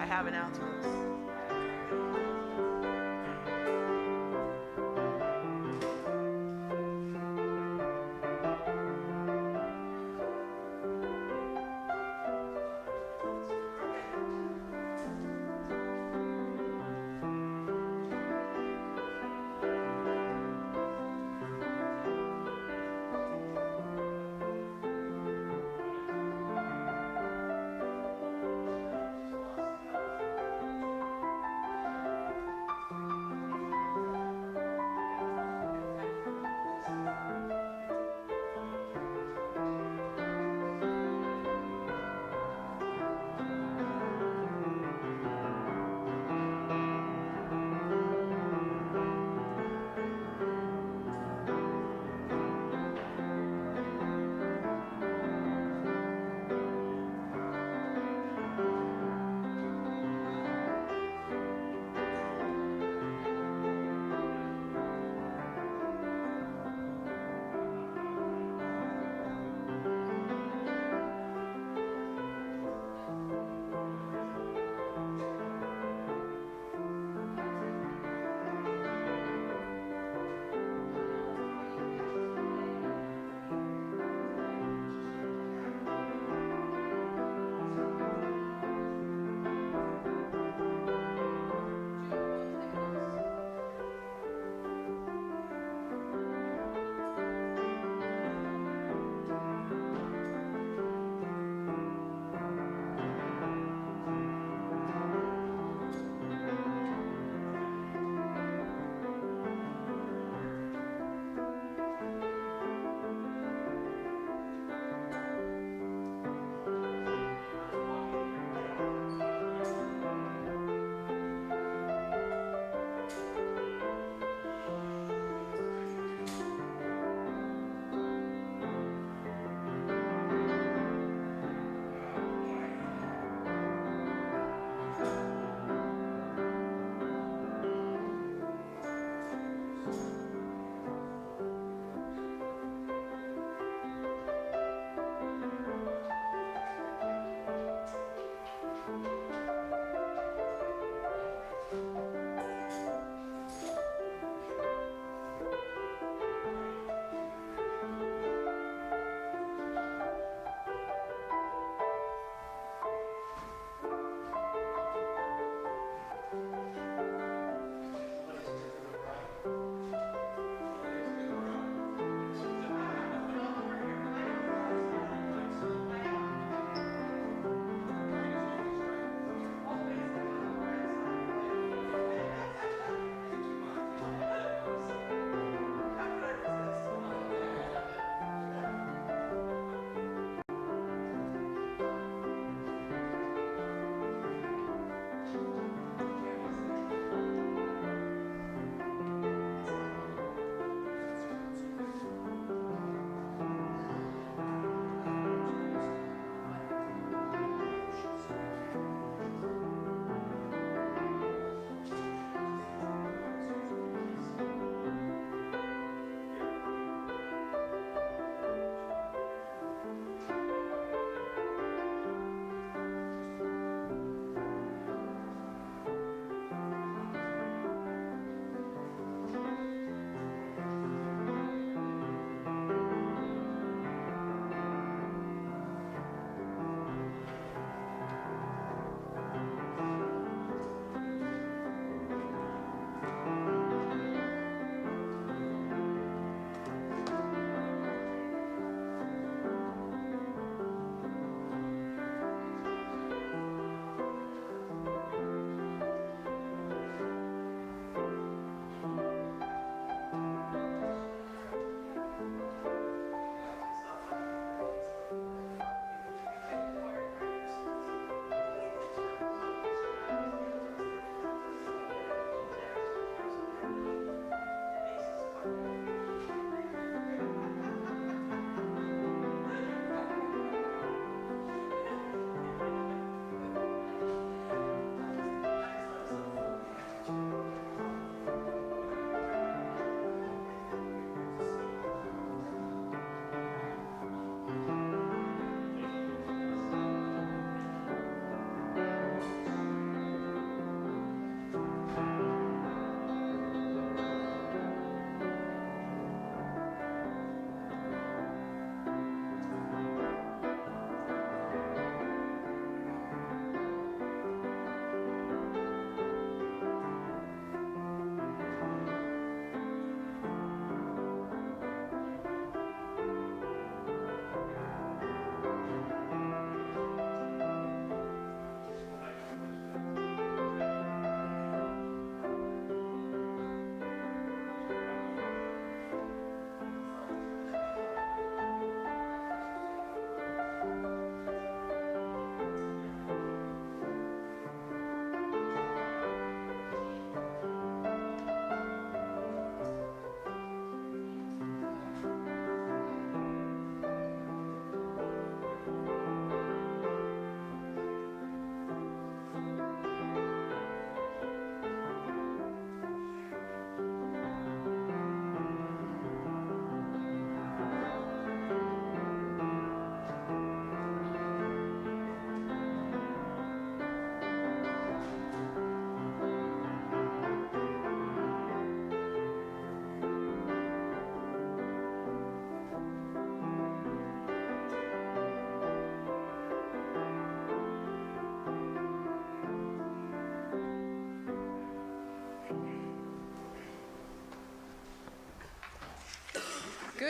I have announcements.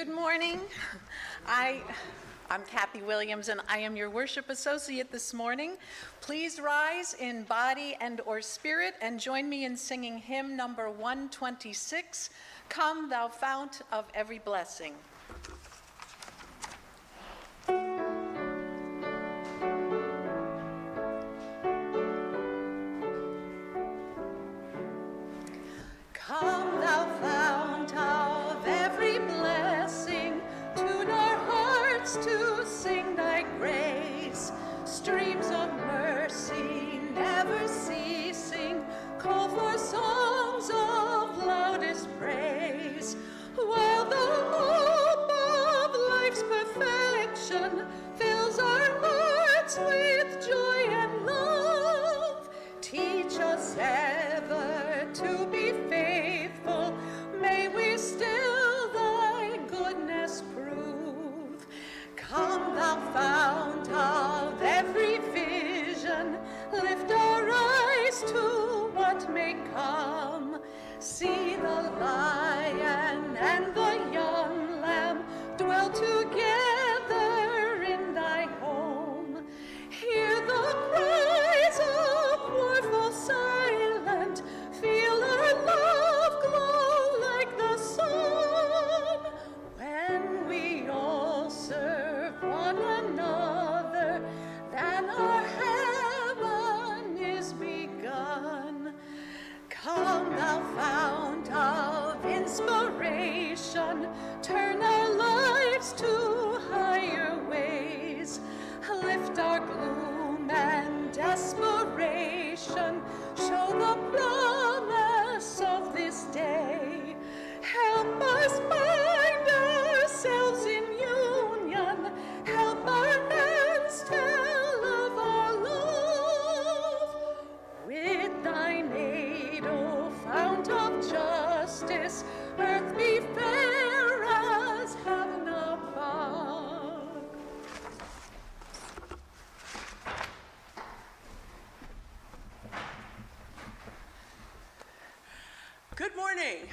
Good morning. I'm Kathy Williams, and I am your worship associate this morning. Please rise in body and or spirit and join me in singing hymn number 126, Come Thou Fount of Every Blessing. Come thou fount of every blessing, tune our hearts to sing thy grace. Streams of mercy never ceasing, call for songs of loudest praise. While the hope of life's perfection fills our hearts with joy and love, teach us ever to be faithful, may we still thy goodness prove. Come thou fount of every vision, lift our eyes to what may come. See the lion and the young lamb dwell together in thy home. Hear the cries of warful silent, feel our love glow like the sun. When we all serve one another, then our heaven is begun. Come thou fount of inspiration, turn our lives to higher ways. Lift our gloom and desperation, show the promise of this day. Help us bind ourselves in union, help our hands tell of our love. With thine aid, O fount of justice, earth be fair as heaven above. Good morning.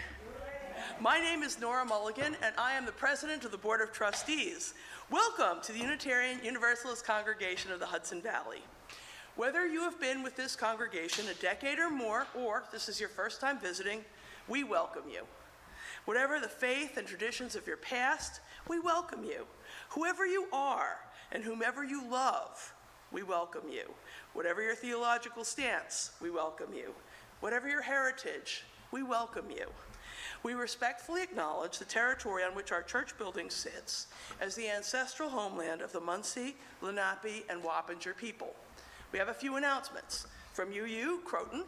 My name is Nora Mulligan, and I am the president of the Board of Trustees. Welcome to the Unitarian Universalist Congregation of the Hudson Valley. Whether you have been with this congregation a decade or more, or this is your first time visiting, we welcome you. Whatever the faith and traditions of your past, we welcome you. Whoever you are and whomever you love, we welcome you. Whatever your theological stance, we welcome you. Whatever your heritage, we welcome you. We respectfully acknowledge the territory on which our church building sits as the ancestral homeland of the Munsee, Lenape, and Wappinger people. We have a few announcements from UU Croton.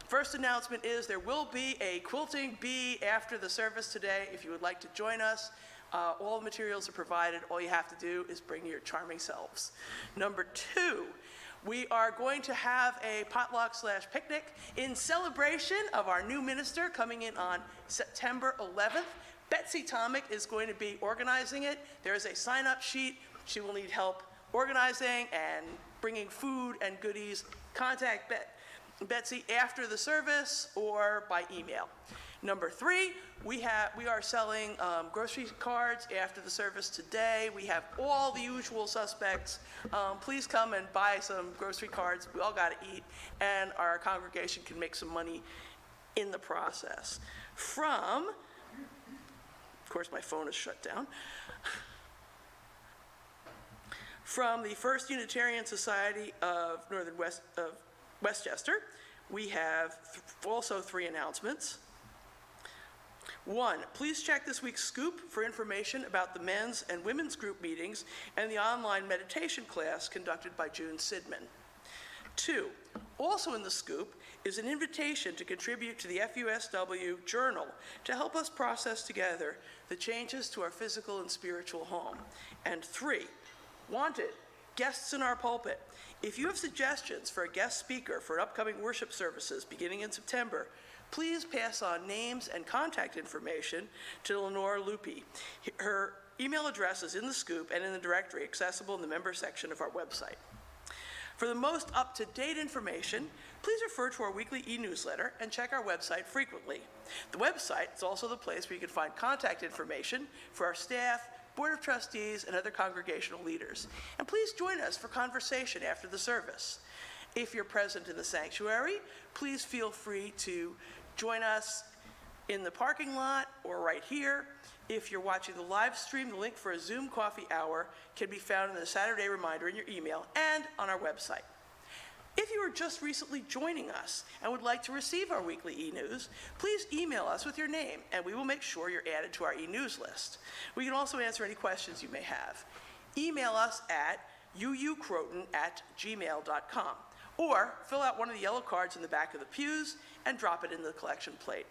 First announcement is there will be a quilting bee after the service today. If you would like to join us, all the materials are provided. All you have to do is bring your charming selves. Number two, we are going to have a potluck/picnic in celebration of our new minister coming in on September 11th. Betsy Tomic is going to be organizing it. There is a sign-up sheet. She will need help organizing and bringing food and goodies. Contact Betsy after the service or by email. Number three, we are selling grocery cards after the service today. We have all the usual suspects. Please come and buy some grocery cards. We all got to eat, and our congregation can make some money in the process. Of course, my phone is shut down. From the First Unitarian Society of Westchester, we have also three announcements. One, please check this week's Scoop for information about the men's and women's group meetings and the online meditation class conducted by June Sidman. Two, also in the Scoop is an invitation to contribute to the FUSW Journal to help us process together the changes to our physical and spiritual home. And three, wanted, guests in our pulpit. If you have suggestions for a guest speaker for upcoming worship services beginning in September, please pass on names and contact information to Lenore Lupi. Her email address is in the Scoop and in the directory accessible in the member section of our website. For the most up-to-date information, please refer to our weekly e-newsletter and check our website frequently. The website is also the place where you can find contact information for our staff, Board of Trustees, and other congregational leaders. And please join us for conversation after the service. If you're present in the sanctuary, please feel free to join us in the parking lot or right here. If you're watching the live stream, the link for a Zoom coffee hour can be found in the Saturday reminder in your email and on our website. If you are just recently joining us and would like to receive our weekly e-news, please email us with your name and we will make sure you're added to our e-news list. We can also answer any questions you may have. Email us at uucroton@gmail.com or fill out one of the yellow cards in the back of the pews and drop it in the collection plate.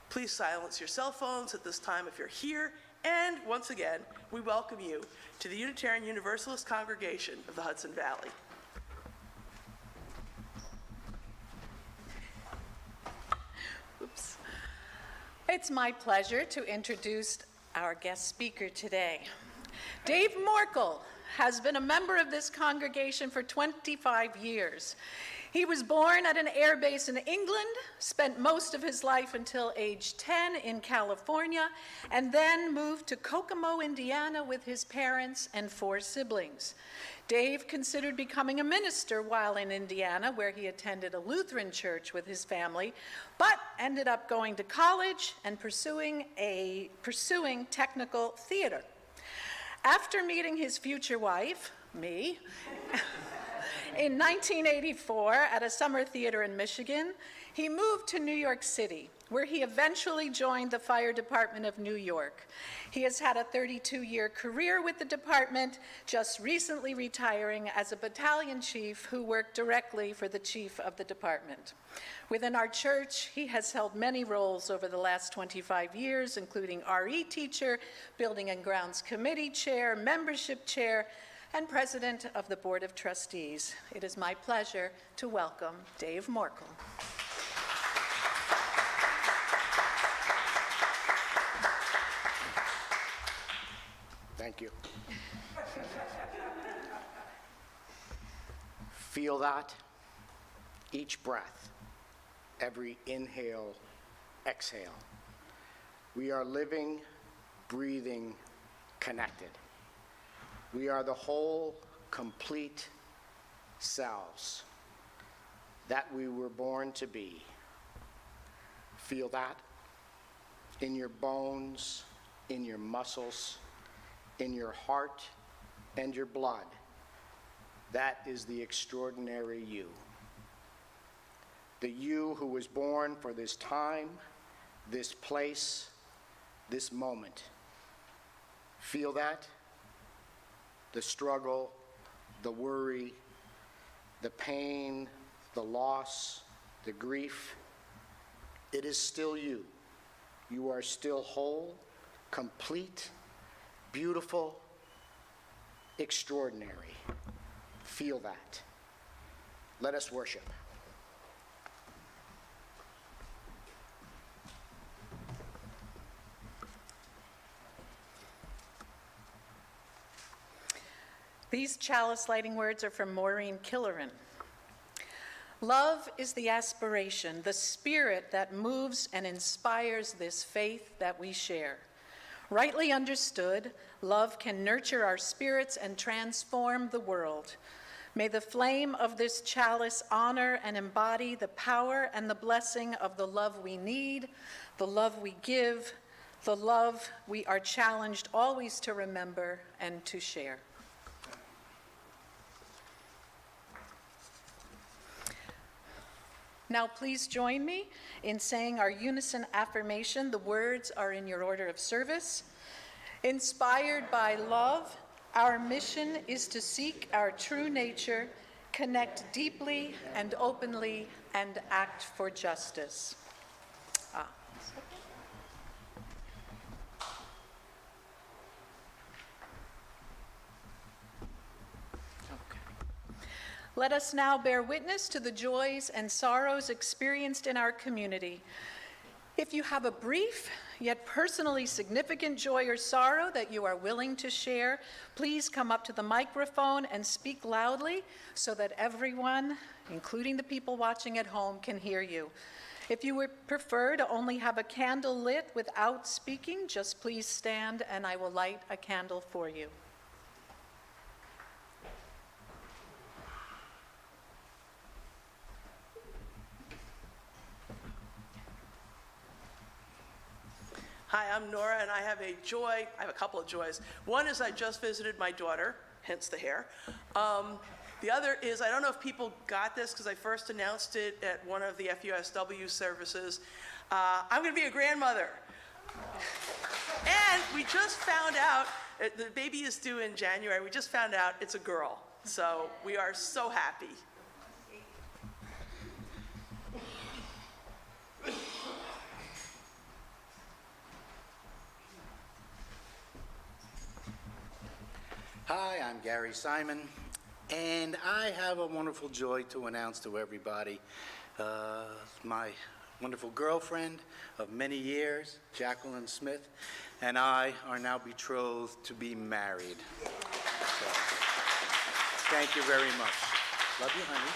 Please silence your cell phones at this time if you're here, and once again, we welcome you to the Unitarian Universalist Congregation of the Hudson Valley. Oops. It's my pleasure to introduce our guest speaker today. Dave Morkal has been a member of this congregation for 25 years. He was born at an air base in England, spent most of his life until age 10 in California, and then moved to Kokomo, Indiana with his parents and 4 siblings. Dave considered becoming a minister while in Indiana, where he attended a Lutheran church with his family, but ended up going to college and pursuing technical theater. After meeting his future wife, me, in 1984 at a summer theater in Michigan, he moved to New York City, where he eventually joined the Fire Department of New York. He has had a 32-year career with the department, just recently retiring as a battalion chief who worked directly for the chief of the department. Within our church, he has held many roles over the last 25 years, including RE teacher, Building and Grounds Committee chair, membership chair, and president of the Board of Trustees. It is my pleasure to welcome Dave Morkal. Thank you. Feel that? Each breath, every inhale, exhale. We are living, breathing, connected. We are the whole, complete selves that we were born to be. Feel that? In your bones, in your muscles, in your heart and your blood. That is the extraordinary you. The you who was born for this time, this place, this moment. Feel that? The struggle, the worry, the pain, the loss, the grief. It is still you. You are still whole, complete, beautiful, extraordinary. Feel that. Let us worship. These chalice lighting words are from Maureen Killeran. Love is the aspiration, the spirit that moves and inspires this faith that we share. Rightly understood, love can nurture our spirits and transform the world. May the flame of this chalice honor and embody the power and the blessing of the love we need, the love we give, the love we are challenged always to remember and to share. Now please join me in saying our Unison Affirmation. The words are in your order of service. Inspired by love, our mission is to seek our true nature, connect deeply and openly, and act for justice. Let us now bear witness to the joys and sorrows experienced in our community. If you have a brief yet personally significant joy or sorrow that you are willing to share, please come up to the microphone and speak loudly so that everyone, including the people watching at home, can hear you. If you would prefer to only have a candle lit without speaking, just please stand and I will light a candle for you. Hi, I'm Nora, and I have a joy. I have a couple of joys. One is I just visited my daughter, hence the hair. The other is, I don't know if people got this because I first announced it at one of the FUSW services. I'm going to be a grandmother. And we just found out, the baby is due in January. We just found out it's a girl. So we are so happy. Hi, I'm Gary Simon, and I have a wonderful joy to announce to everybody. My wonderful girlfriend of many years, Jacqueline Smith, and I are now betrothed to be married. So, thank you very much. Love you, honey.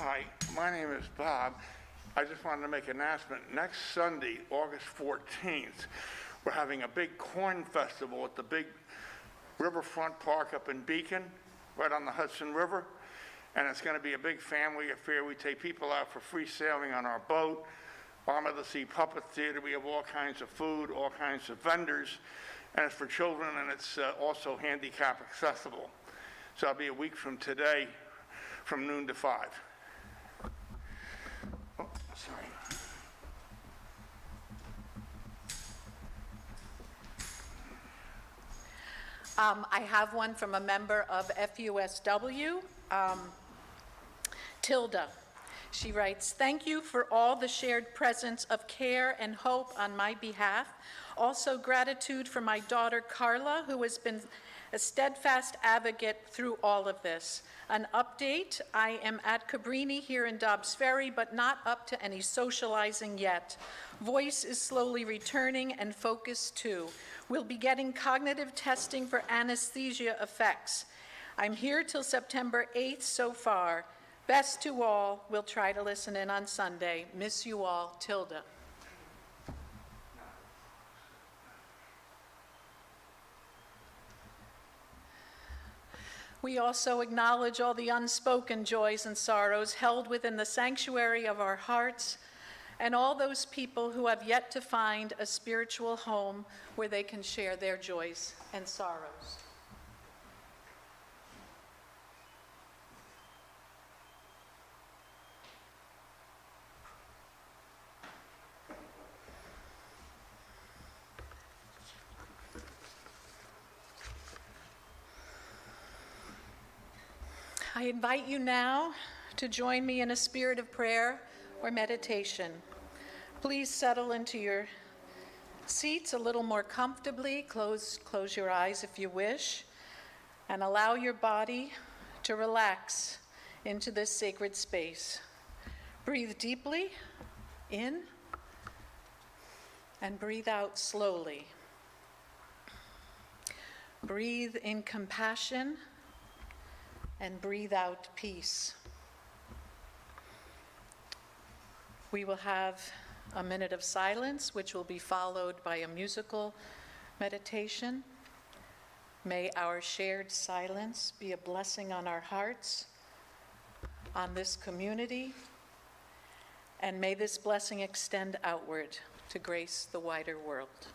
Hi, my name is Bob. I just wanted to make an announcement. Next Sunday, August 14th, we're having a big corn festival at the big riverfront park up in Beacon, right on the Hudson River. And it's going to be a big family affair. We take people out for free sailing on our boat, Bottom of the Sea Puppet Theater. We have all kinds of food, all kinds of vendors. And it's for children, and it's also handicap accessible. So it'll be a week from today, from noon to 5. Oh, sorry. I have one from a member of FUSW, Tilda. She writes, "Thank you for all the shared presence of care and hope on my behalf. Also gratitude for my daughter Carla, who has been a steadfast advocate through all of this. An update, I am at Cabrini here in Dobbs Ferry, but not up to any socializing yet. Voice is slowly returning and focus too. We'll be getting cognitive testing for anesthesia effects. I'm here till September 8th so far. Best to all. We'll try to listen in on Sunday. Miss you all, Tilda." We also acknowledge all the unspoken joys and sorrows held within the sanctuary of our hearts, and all those people who have yet to find a spiritual home where they can share their joys and sorrows. I invite you now to join me in a spirit of prayer or meditation. Please settle into your seats a little more comfortably. Close your eyes if you wish, and allow your body to relax into this sacred space. Breathe deeply in and breathe out slowly. Breathe in compassion and breathe out peace. We will have a minute of silence, which will be followed by a musical meditation. May our shared silence be a blessing on our hearts, on this community, and may this blessing extend outward to grace the wider world.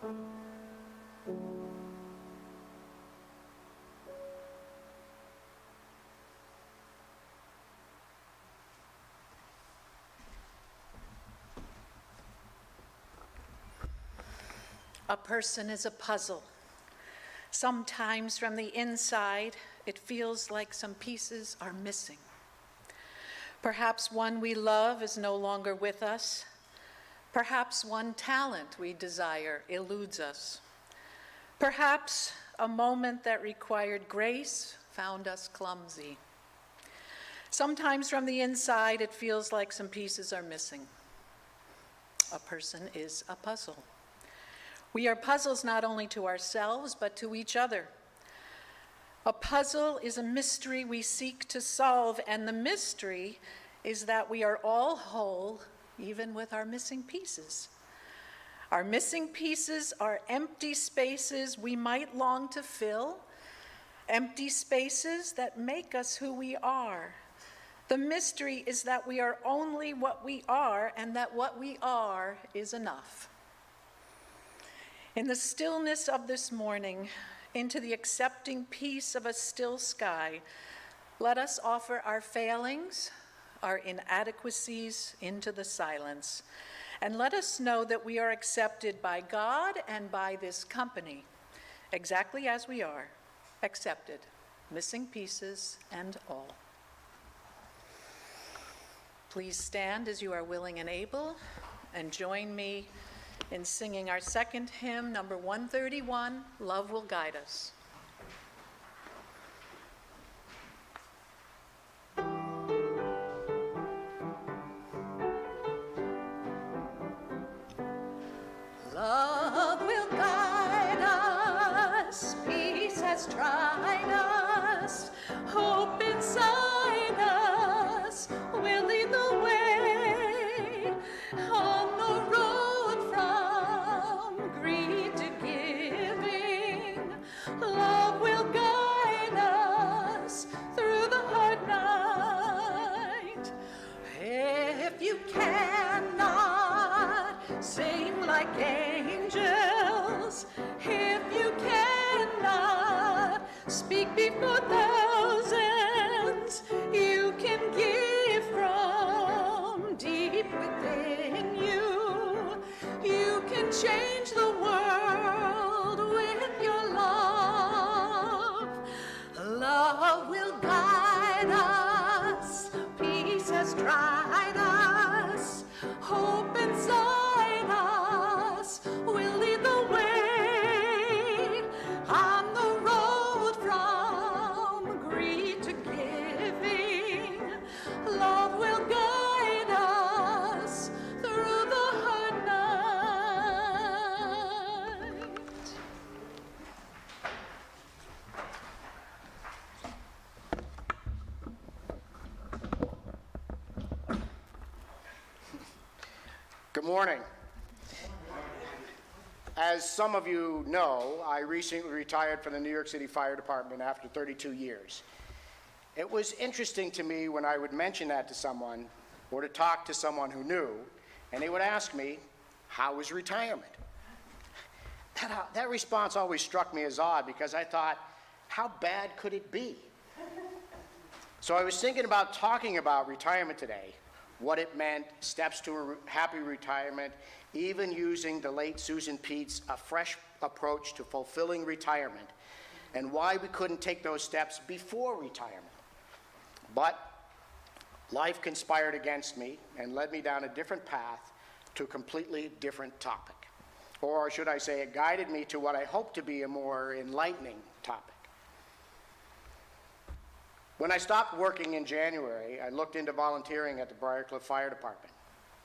A person is a puzzle. Sometimes from the inside, it feels like some pieces are missing. Perhaps one we love is no longer with us. Perhaps one talent we desire eludes us. Perhaps a moment that required grace found us clumsy. Sometimes from the inside, it feels like some pieces are missing. A person is a puzzle. We are puzzles not only to ourselves, but to each other. A puzzle is a mystery we seek to solve, and the mystery is that we are all whole, even with our missing pieces. Our missing pieces are empty spaces we might long to fill, empty spaces that make us who we are. The mystery is that we are only what we are, and that what we are is enough. In the stillness of this morning, into the accepting peace of a still sky, let us offer our failings, our inadequacies into the silence, and let us know that we are accepted by God and by this company, exactly as we are, accepted, missing pieces and all. Please stand as you are willing and able, and join me in singing our second hymn, number 131, Love Will Guide Us. Love will guide us, peace has tried us, hope inside us will lead the way on the road from greed to giving. Love will guide us through the hard night. If you cannot sing like angels, if you cannot speak before thousands, you can give from deep within you. You can change the world with your love. Love will guide us, peace has tried us, hope inside us will lead the way on the road from greed to giving. Love will guide us through the hard night. Good morning. As some of you know, I recently retired from the New York City Fire Department after 32 years. It was interesting to me when I would mention that to someone or to talk to someone who knew, and they would ask me, how was retirement? That response always struck me as odd because I thought, how bad could it be? So I was thinking about talking about retirement today, what it meant, steps to a happy retirement, even using the late Susan Pete's A Fresh Approach to Fulfilling Retirement, and why we couldn't take those steps before retirement. But life conspired against me and led me down a different path to a completely different topic. Or should I say, it guided me to what I hope to be a more enlightening topic. When I stopped working in January, I looked into volunteering at the Briarcliff Fire Department.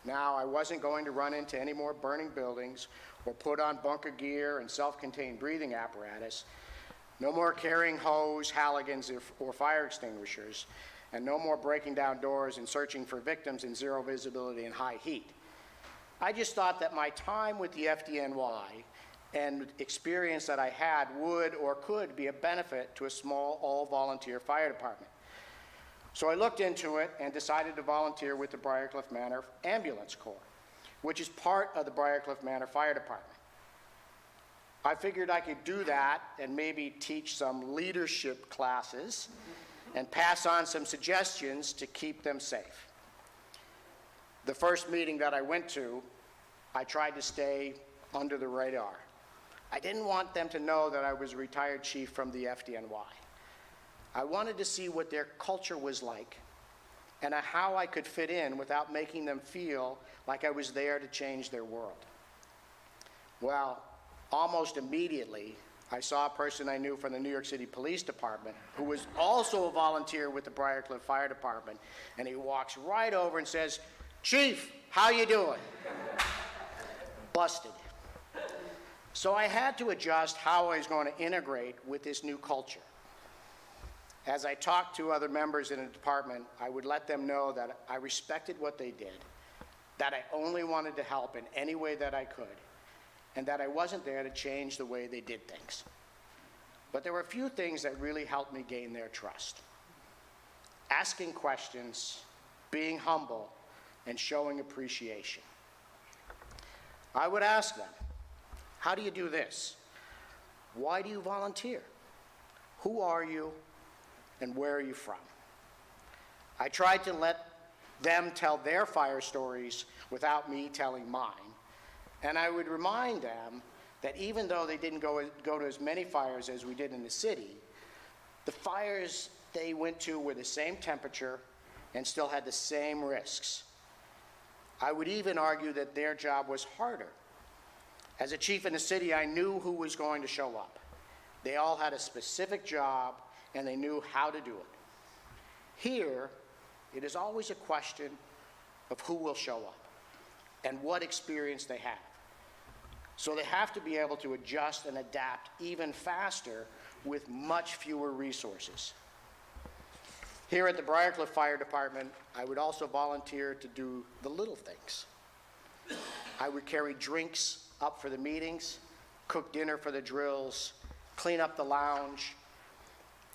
Now, I wasn't going to run into any more burning buildings or put on bunker gear and self-contained breathing apparatus, no more carrying hose, haligans, or fire extinguishers, and no more breaking down doors and searching for victims in zero visibility and high heat. I just thought that my time with the FDNY and experience that I had would or could be a benefit to a small all-volunteer fire department. So I looked into it and decided to volunteer with the Briarcliff Manor Ambulance Corps, which is part of the Briarcliff Manor Fire Department. I figured I could do that and maybe teach some leadership classes and pass on some suggestions to keep them safe. The first meeting that I went to, I tried to stay under the radar. I didn't want them to know that I was a retired chief from the FDNY. I wanted to see what their culture was like and how I could fit in without making them feel like I was there to change their world. Well, almost immediately, I saw a person I knew from the New York City Police Department who was also a volunteer with the Briarcliff Fire Department, and he walks right over and says, "Chief, how you doing?" Busted. So I had to adjust how I was going to integrate with this new culture. As I talked to other members in the department, I would let them know that I respected what they did, that I only wanted to help in any way that I could, and that I wasn't there to change the way they did things. But there were a few things that really helped me gain their trust. Asking questions, being humble, and showing appreciation. I would ask them, "How do you do this? Why do you volunteer? Who are you, and where are you from?" I tried to let them tell their fire stories without me telling mine. And I would remind them that even though they didn't go to as many fires as we did in the city, the fires they went to were the same temperature and still had the same risks. I would even argue that their job was harder. As a chief in the city, I knew who was going to show up. They all had a specific job, and they knew how to do it. Here, it is always a question of who will show up and what experience they have. So they have to be able to adjust and adapt even faster with much fewer resources. Here at the Briarcliff Fire Department, I would also volunteer to do the little things. I would carry drinks up for the meetings, cook dinner for the drills, clean up the lounge,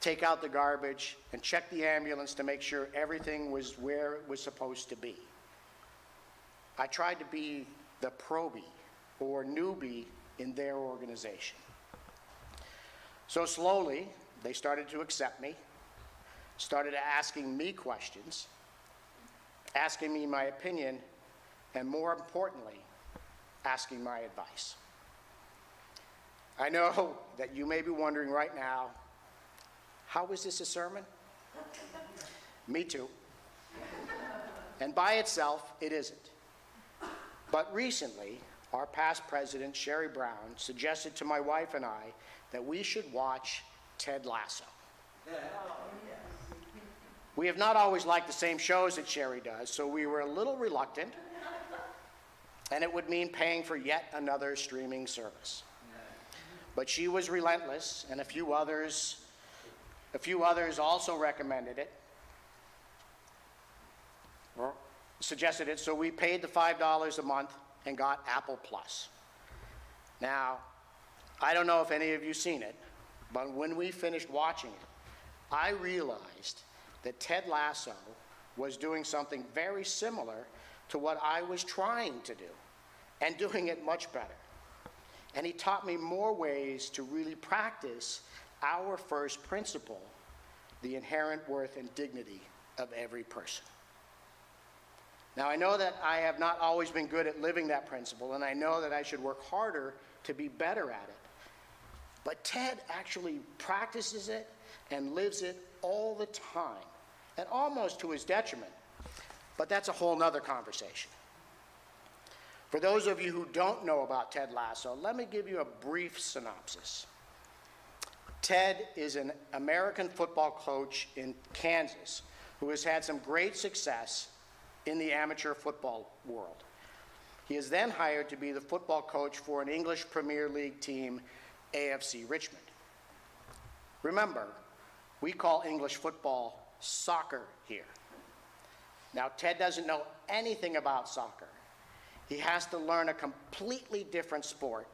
take out the garbage, and check the ambulance to make sure everything was where it was supposed to be. I tried to be the probie or newbie in their organization. So slowly, they started to accept me, started asking me questions, asking me my opinion, and more importantly, asking my advice. I know that you may be wondering right now, how is this a sermon? Me too. And by itself, it isn't. But recently, our past president, Sherry Brown, suggested to my wife and I that we should watch Ted Lasso. We have not always liked the same shows that Sherry does, so we were a little reluctant, and it would mean paying for yet another streaming service. But she was relentless, and a few others also recommended it, or suggested it, so we paid the $5 a month and got Apple Plus. Now, I don't know if any of you seen it, but when we finished watching it, I realized that Ted Lasso was doing something very similar to what I was trying to do, and doing it much better. And he taught me more ways to really practice our first principle, the inherent worth and dignity of every person. Now, I know that I have not always been good at living that principle, and I know that I should work harder to be better at it. But Ted actually practices it and lives it all the time, and almost to his detriment. But that's a whole nother conversation. For those of you who don't know about Ted Lasso, let me give you a brief synopsis. Ted is an American football coach in Kansas who has had some great success in the amateur football world. He is then hired to be the football coach for an English Premier League team, AFC Richmond. Remember, we call English football soccer here. Now, Ted doesn't know anything about soccer. He has to learn a completely different sport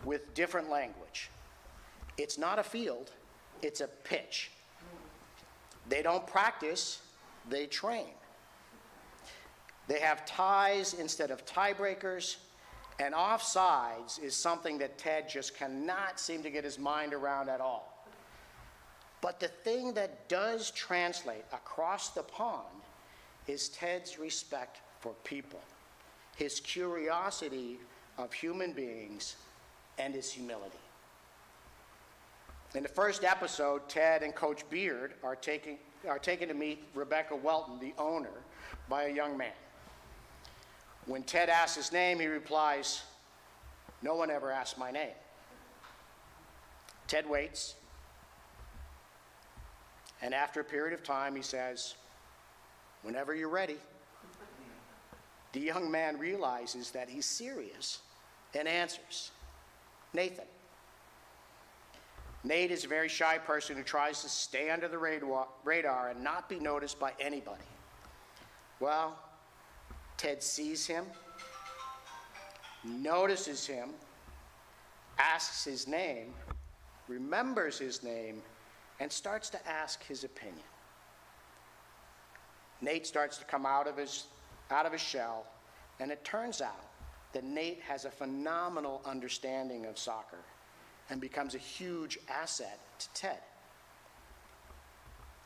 with different language. It's not a field, it's a pitch. They don't practice, they train. They have ties instead of tiebreakers, And offsides is something that Ted just cannot seem to get his mind around at all. But the thing that does translate across the pond is Ted's respect for people, his curiosity of human beings, and his humility. In the first episode, Ted and Coach Beard are taken to meet Rebecca Welton, the owner, by a young man. When Ted asks his name, he replies, "No one ever asked my name." Ted waits, and after a period of time, he says, "Whenever you're ready." The young man realizes that he's serious and answers, "Nathan." Nate is a very shy person who tries to stay under the radar and not be noticed by anybody. Well, Ted sees him, notices him, asks his name, remembers his name, and starts to ask his opinion. Nate starts to come out of his shell, and it turns out that Nate has a phenomenal understanding of soccer and becomes a huge asset to Ted.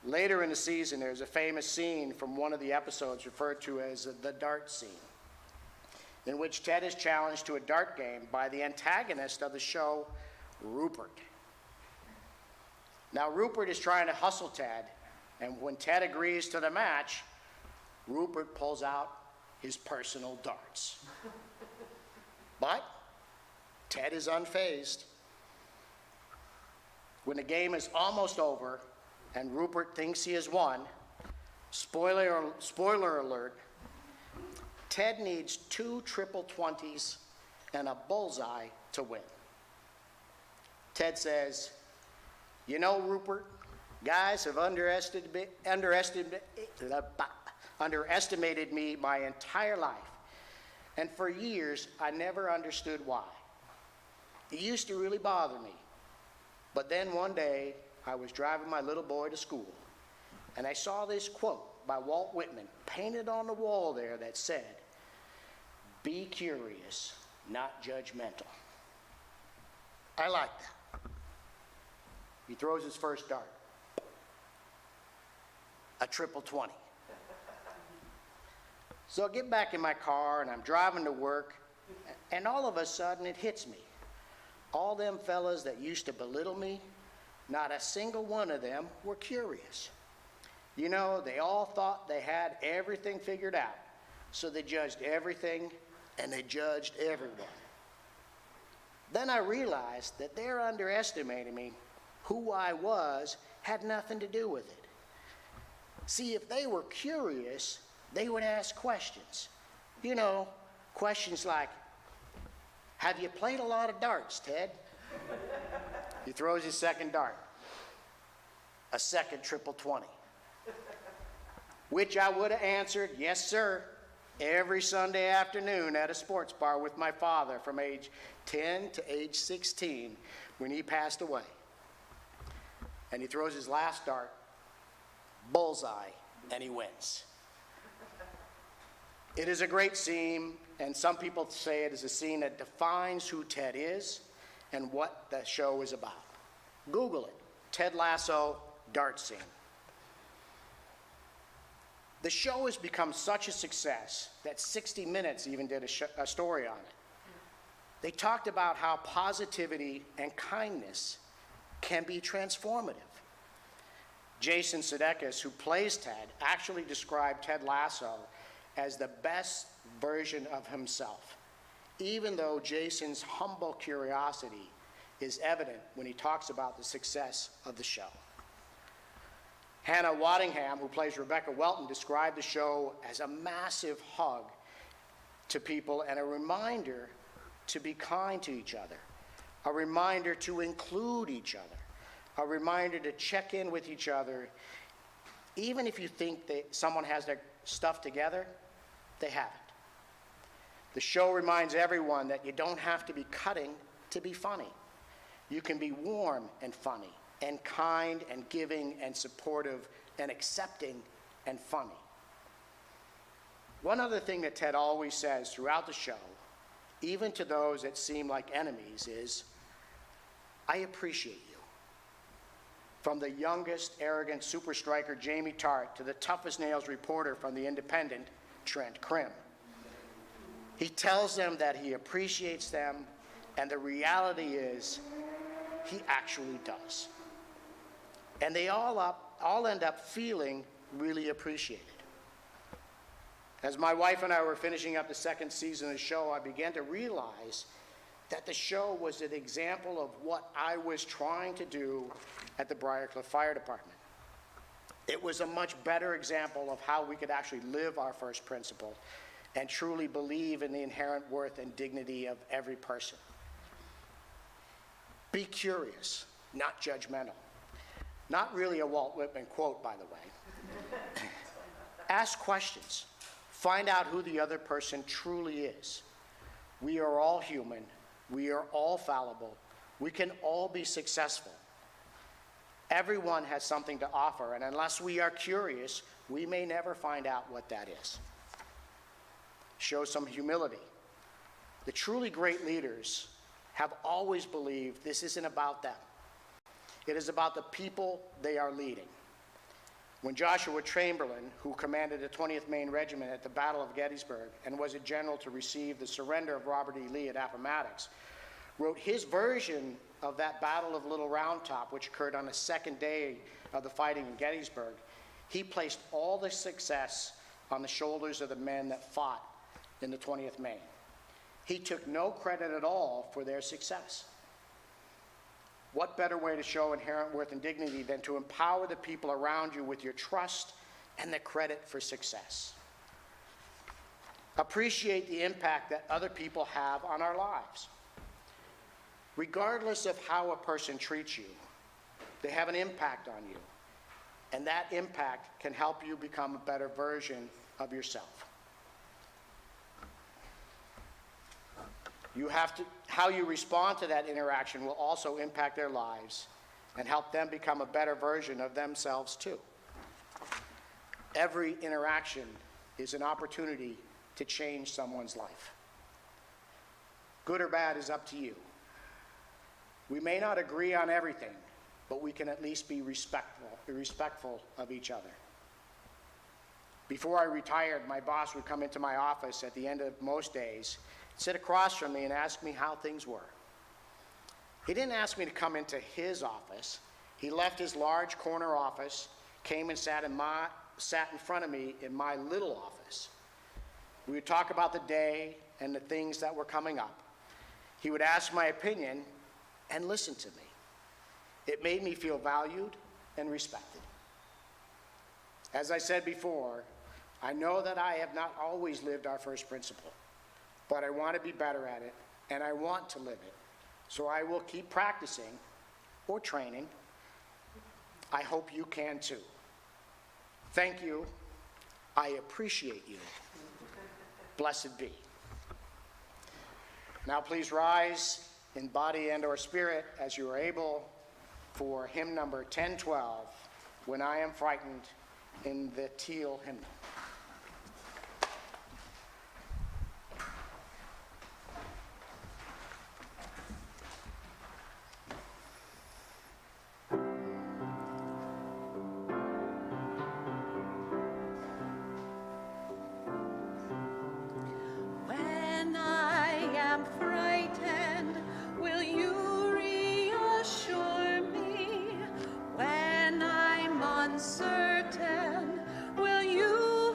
Later in the season, there's a famous scene from one of the episodes referred to as the dart scene, in which Ted is challenged to a dart game by the antagonist of the show, Rupert. Now, Rupert is trying to hustle Ted, and when Ted agrees to the match, Rupert pulls out his personal darts. But Ted is unfazed. When the game is almost over and Rupert thinks he has won, spoiler alert, Ted needs 2 triple 20s and a bullseye to win. Ted says, "You know, Rupert, guys have underestimated me my entire life, and for years I never understood why. It used to really bother me. But then one day, I was driving my little boy to school, and I saw this quote by Walt Whitman painted on the wall there that said, 'Be curious, not judgmental.' I like that." He throws his first dart. A triple 20. So I get back in my car, and I'm driving to work, and all of a sudden it hits me. All them fellas that used to belittle me, not a single one of them were curious. You know, they all thought they had everything figured out, so they judged everything and they judged everyone. Then I realized that they're underestimating me. Who I was had nothing to do with it. See, if they were curious, they would ask questions. You know, questions like, "Have you played a lot of darts, Ted?" He throws his second dart. A second triple 20. Which I would have answered, "Yes, sir," every Sunday afternoon at a sports bar with my father from age 10 to age 16 when he passed away. And he throws his last dart, bullseye, and he wins. It is a great scene, and some people say it is a scene that defines who Ted is and what the show is about. Google it, Ted Lasso, dart scene. The show has become such a success that 60 Minutes even did a story on it. They talked about how positivity and kindness can be transformative. Jason Sudeikis, who plays Ted, actually described Ted Lasso as the best version of himself, even though Jason's humble curiosity is evident when he talks about the success of the show. Hannah Waddingham, who plays Rebecca Welton, described the show as a massive hug to people and a reminder to be kind to each other, a reminder to include each other, a reminder to check in with each other. Even if you think that someone has their stuff together, they haven't. The show reminds everyone that you don't have to be cutting to be funny. You can be warm and funny, and kind and giving and supportive and accepting and funny. One other thing that Ted always says throughout the show even to those that seem like enemies, is, I appreciate you. From the youngest, arrogant super striker, Jamie Tart, to the toughest nails reporter from The Independent, Trent Krim. He tells them that he appreciates them, and the reality is, he actually does. And they all end up feeling really appreciated. As my wife and I were finishing up the second season of the show, I began to realize that the show was an example of what I was trying to do at the Briarcliff Fire Department. It was a much better example of how we could actually live our first principle and truly believe in the inherent worth and dignity of every person. Be curious, not judgmental. Not really a Walt Whitman quote, by the way. Ask questions. Find out who the other person truly is. We are all human. We are all fallible. We can all be successful. Everyone has something to offer, and unless we are curious, we may never find out what that is. Show some humility. The truly great leaders have always believed this isn't about them. It is about the people they are leading. When Joshua Chamberlain, who commanded the 20th Maine Regiment at the Battle of Gettysburg and was a general to receive the surrender of Robert E. Lee at Appomattox, wrote his version of that Battle of Little Round Top, which occurred on the second day of the fighting in Gettysburg, he placed all the success on the shoulders of the men that fought in the 20th Maine. He took no credit at all for their success. What better way to show inherent worth and dignity than to empower the people around you with your trust and the credit for success? Appreciate the impact that other people have on our lives. Regardless of how a person treats you, they have an impact on you, and that impact can help you become a better version of yourself. How you respond to that interaction will also impact their lives and help them become a better version of themselves too. Every interaction is an opportunity to change someone's life. Good or bad is up to you. We may not agree on everything, but we can at least be respectful of each other. Before I retired, my boss would come into my office at the end of most days, sit across from me and ask me how things were. He didn't ask me to come into his office. He left his large corner office, came and sat in front of me in my little office. We would talk about the day and the things that were coming up. He would ask my opinion and listen to me. It made me feel valued and respected. As I said before, I know that I have not always lived our first principle, but I want to be better at it, and I want to live it. So I will keep practicing or training. I hope you can too. Thank you. I appreciate you. Blessed be. Now please rise in body and or spirit as you are able for hymn number 1012, When I Am Frightened, in the teal hymnal. When I am frightened, will you reassure me? When I'm uncertain, will you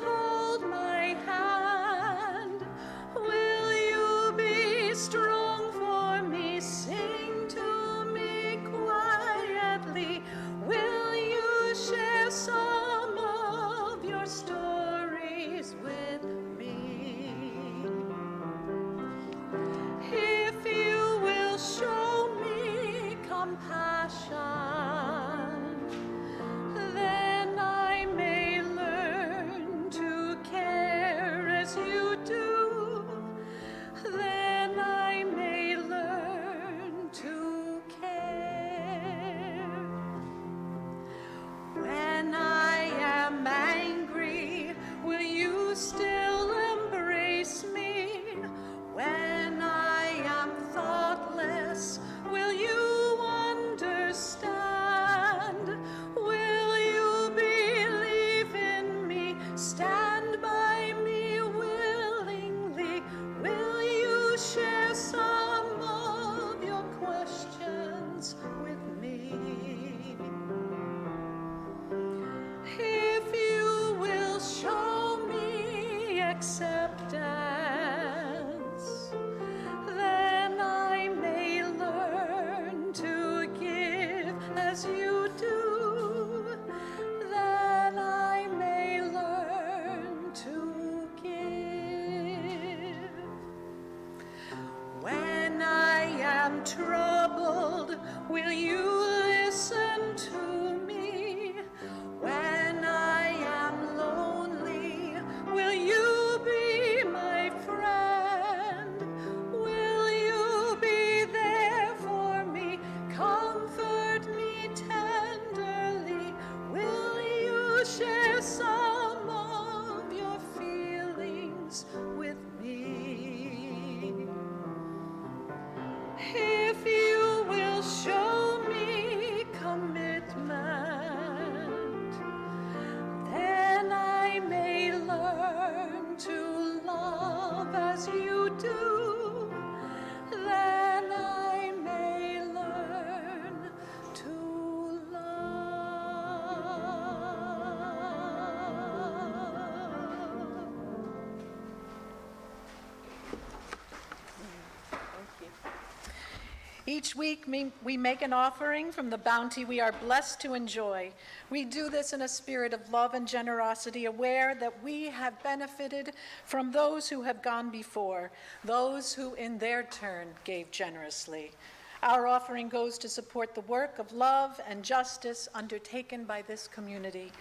Each week, we make an offering from the bounty we are blessed to enjoy. We do this in a spirit of love and generosity, aware that we have benefited from those who have gone before, those who in their turn gave generously. Our offering goes to support the work of love and justice undertaken by this community.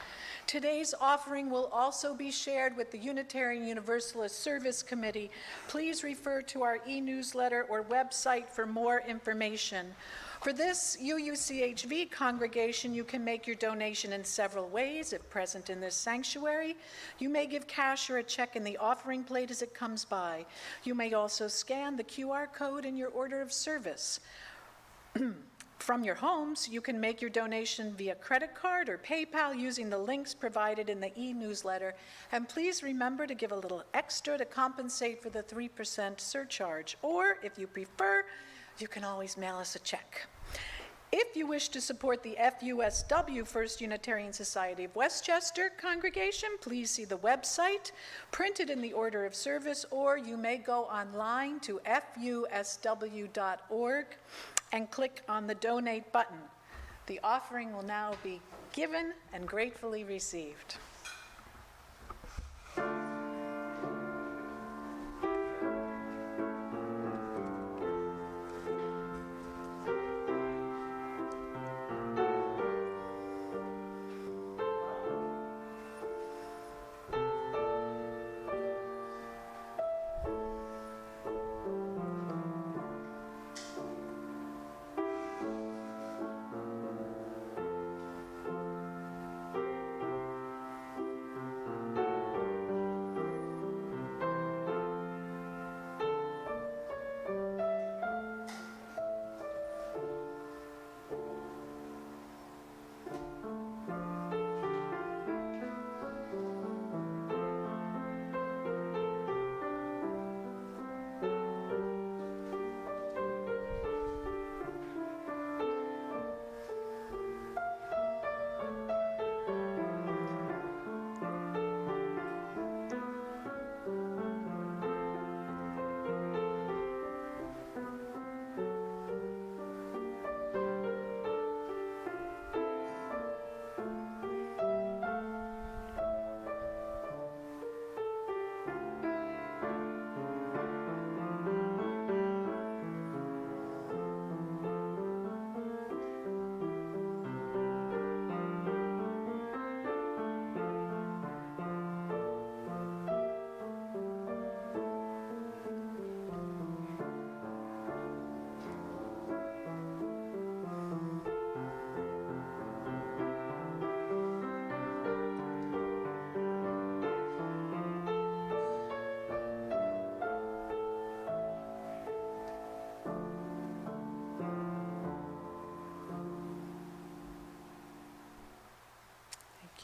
Today's offering will also be shared with the Unitarian Universalist Service Committee. Please refer to our e-newsletter or website for more information. For this UUCHV congregation, you can make your donation in several ways if present in this sanctuary. You may give cash or a check in the offering plate as it comes by. You may also scan the QR code in your order of service. From your homes, you can make your donation via credit card or PayPal using the links provided in the e-newsletter. And please remember to give a little extra to compensate for the 3% surcharge. Or, if you prefer, you can always mail us a check. If you wish to support the FUSW, First Unitarian Society of Westchester congregation, please see the website printed in the order of service, or you may go online to fusw.org and click on the donate button. The offering will now be given and gratefully received.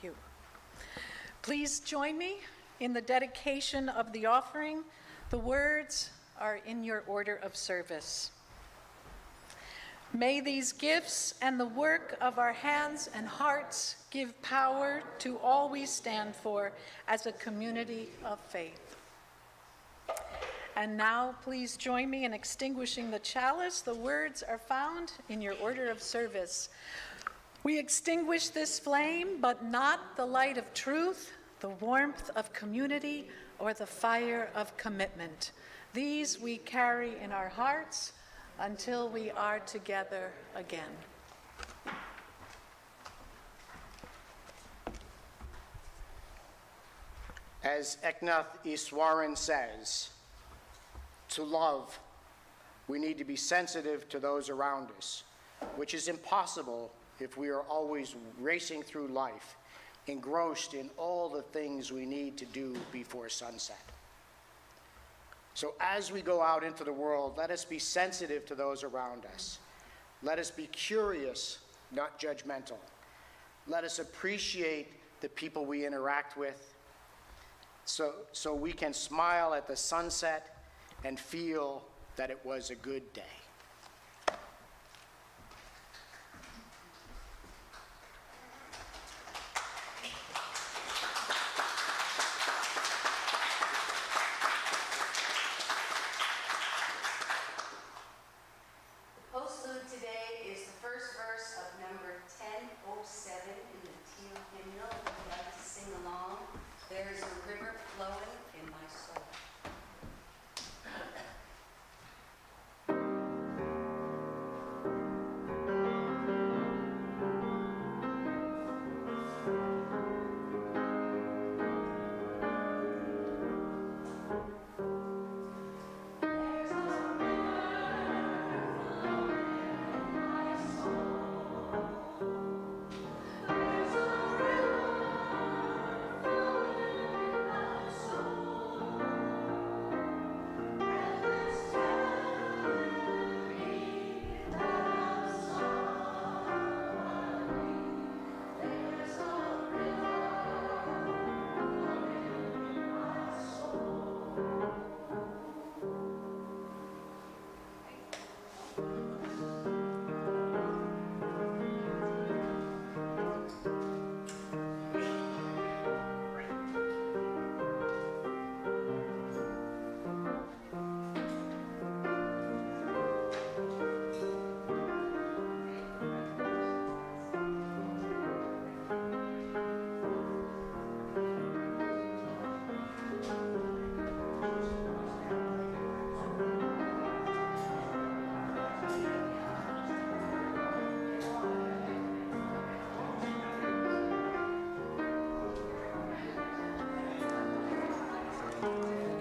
You. Please join me in the dedication of the offering. The words are in your order of service. May these gifts and the work of our hands and hearts give power to all we stand for as a community of faith. And now, please join me in extinguishing the chalice. The words are found in your order of service. We extinguish this flame, but not the light of truth, the warmth of community, or the fire of commitment. These we carry in our hearts until we are together again. As Eknath Easwaran says, to love, we need to be sensitive to those around us, which is impossible if we are always racing through life, engrossed in all the things we need to do before sunset. So as we go out into the world, let us be sensitive to those around us. Let us be curious, not judgmental. Let us appreciate the people we interact with, so we can smile at the sunset and feel that it was a good day. Host There's a river flowing in my soul.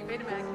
Wait a minute.